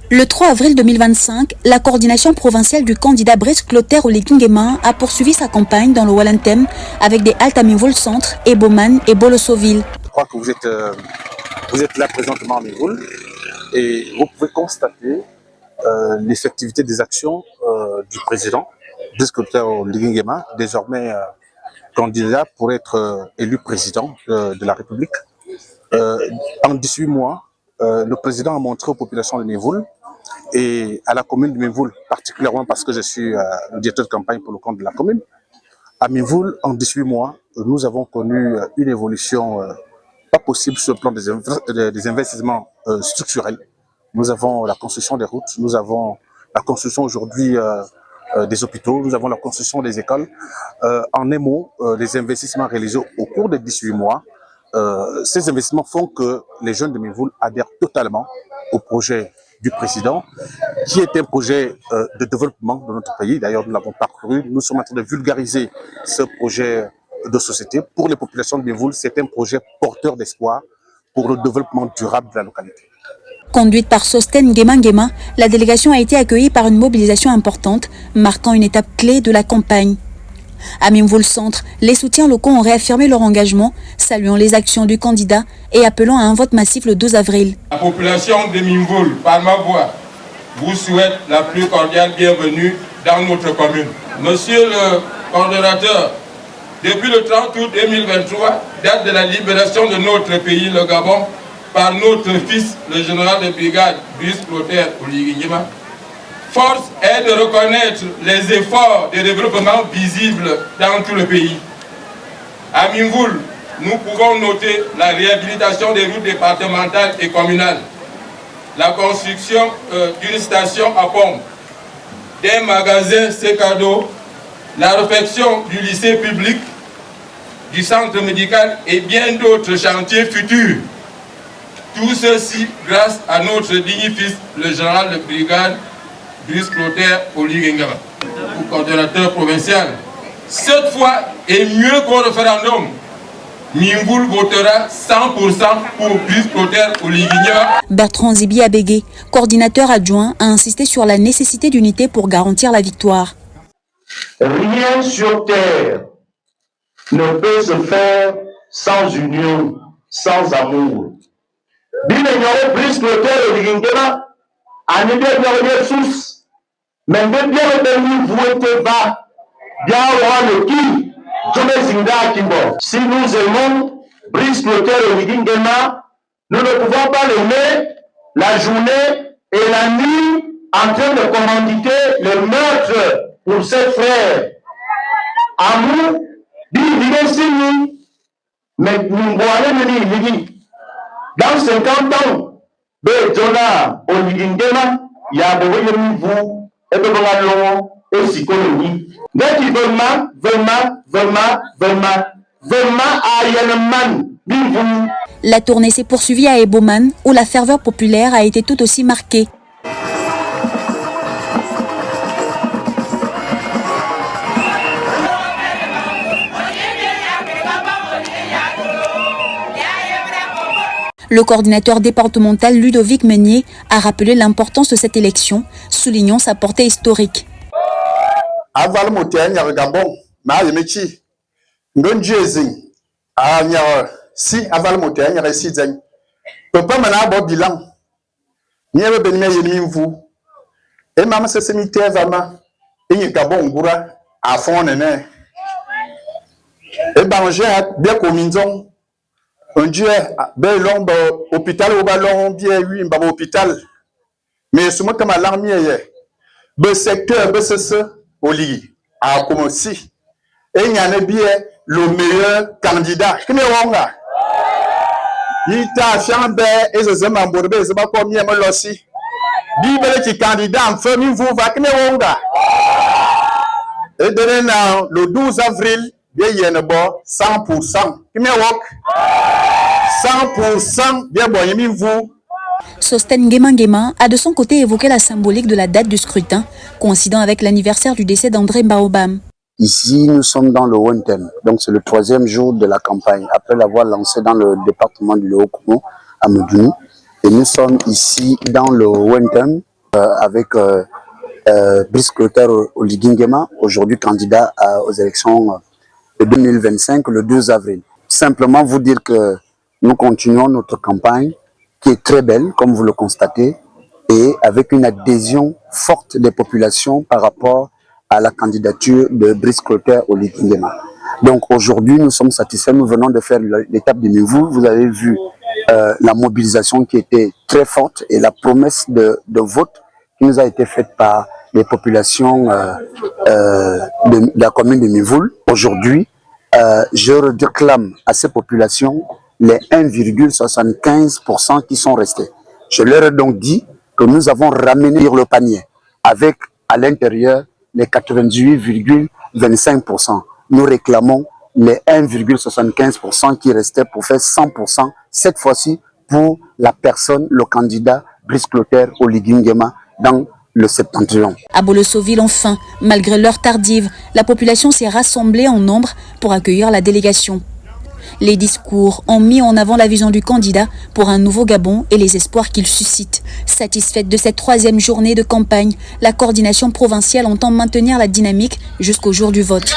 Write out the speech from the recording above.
Le 3 avril 2025, la coordination provinciale du candidat Brice Clotaire Oligui Nguema a poursuivi sa campagne dans le Wallentem avec des haltes à Minvoul Centre, Eboman et Bolossoville. Je crois que vous êtes là présentement à Minvoul et vous pouvez constater l'effectivité des actions du président Brice Clotaire Oligui Nguema, désormais candidat pour être élu président de la République. En 18 mois, le président a montré aux populations de Minvoul et à la commune de Minvoul, particulièrement parce que je suis le directeur de campagne pour le compte de la commune. À Minvoul, en 18 mois, nous avons connu une évolution pas possible sur le plan des investissements structurels. Nous avons la construction des routes, nous avons la construction aujourd'hui des hôpitaux, nous avons la construction des écoles. En un mot, les investissements réalisés au cours des 18 mois, ces investissements font que les jeunes de Minvoul adhèrent totalement au projet du président, qui est un projet de développement de notre pays. D'ailleurs, nous l'avons parcouru. Nous sommes en train de vulgariser ce projet de société. Pour les populations de Minvoul, c'est un projet porteur d'espoir pour le développement durable de la localité. Conduite par Sosten Nguema Nguema, la délégation a été accueillie par une mobilisation importante, marquant une étape clé de la campagne. À Minvoul Centre, les soutiens locaux ont réaffirmé leur engagement, saluant les actions du candidat et appelant à un vote massif le 12 avril. La population de Minvoul, par ma voix, vous souhaite la plus cordiale bienvenue dans notre commune. Monsieur le coordonnateur, depuis le 30 août 2023, date de la libération de notre pays, le Gabon, par notre fils, le général de brigade Brice Clotaire Oligui Nguema, force est de reconnaître les efforts de développement visibles dans tout le pays. À Minvoul, nous pouvons noter la réhabilitation des routes départementales et communales, la construction d'une station à pompe, d'un magasin Secado, la réfection du lycée public, du centre médical et bien d'autres chantiers futurs. Tout ceci grâce à notre digne fils, le général de brigade Brice Clotaire Oligui Nguema, coordonnateur provincial. Cette fois, et mieux qu'au référendum, Minvoul votera 100% pour Brice Clotaire Oligui Nguema. Bertrand Zibi Abégué, coordinateur adjoint, a insisté sur la nécessité d'unité pour garantir la victoire. Rien sur terre ne peut se faire sans union, sans amour. Brice Clotaire Oligui Nguema a bien sous. Mais bien vous êtes bas, bien le qui, si nous aimons Brice Clotaire Oligui Nguema, nous ne pouvons pas l'aimer la journée et la nuit en train de commanditer le meurtre pour ses frères. Amour, mais nous voyons dans 50 ans, Béjona Oligui Nguema, il y a vous. Et la tournée s'est poursuivie à Eboman, où la ferveur populaire a été tout aussi marquée. Le coordinateur départemental Ludovic Meunier a rappelé l'importance de cette élection, soulignant sa portée historique. Un dieu, ben l'ombre hôpital au ballon, bien oui, un hôpital. Mais ce moment l'armée est, le secteur, ben c'est au lit, a commencé. Et il y en a bien le meilleur candidat. Qui me ronga? Il t'a chambre et ce zéman bourbe, c'est pas combien me l'ossi. Bible qui candidat en famille vous va qui me ronga. Et donné le 12 avril, bien il y a un bon 100%. Qui me ronga? 100% bien bon, vous. Sosten Nguema Nguema a de son côté évoqué la symbolique de la date du scrutin, coïncidant avec l'anniversaire du décès d'André Baobam. Ici, nous sommes dans le Wenten, donc c'est le 3e jour de la campagne, après l'avoir lancé dans le département du Haut-Komo, à Medouni. Et nous sommes ici dans le Wenten avec Brice Clotaire Oligui Nguema, aujourd'hui candidat aux élections de 2025, le 12 avril. Simplement vous dire que nous continuons notre campagne, qui est très belle, comme vous le constatez, et avec une adhésion forte des populations par rapport à la candidature de Brice Clotaire Oligui Nguema. Donc aujourd'hui, nous sommes satisfaits, nous venons de faire l'étape de Mimvoul. Vous avez vu la mobilisation qui était très forte et la promesse de vote qui nous a été faite par les populations de la commune de Mimvoul. Aujourd'hui, je réclame à ces populations les 1,75% qui sont restés. Je leur ai donc dit que nous avons ramené le panier avec à l'intérieur les 98,25%. Nous réclamons les 1,75% qui restaient pour faire 100%, cette fois-ci pour la personne, le candidat Brice Clotaire Oligui Nguema dans le septentrion. À Bolossoville, enfin, malgré l'heure tardive, la population s'est rassemblée en nombre pour accueillir la délégation. Les discours ont mis en avant la vision du candidat pour un nouveau Gabon et les espoirs qu'il suscite. Satisfaite de cette 3e journée de campagne, la coordination provinciale entend maintenir la dynamique jusqu'au jour du vote.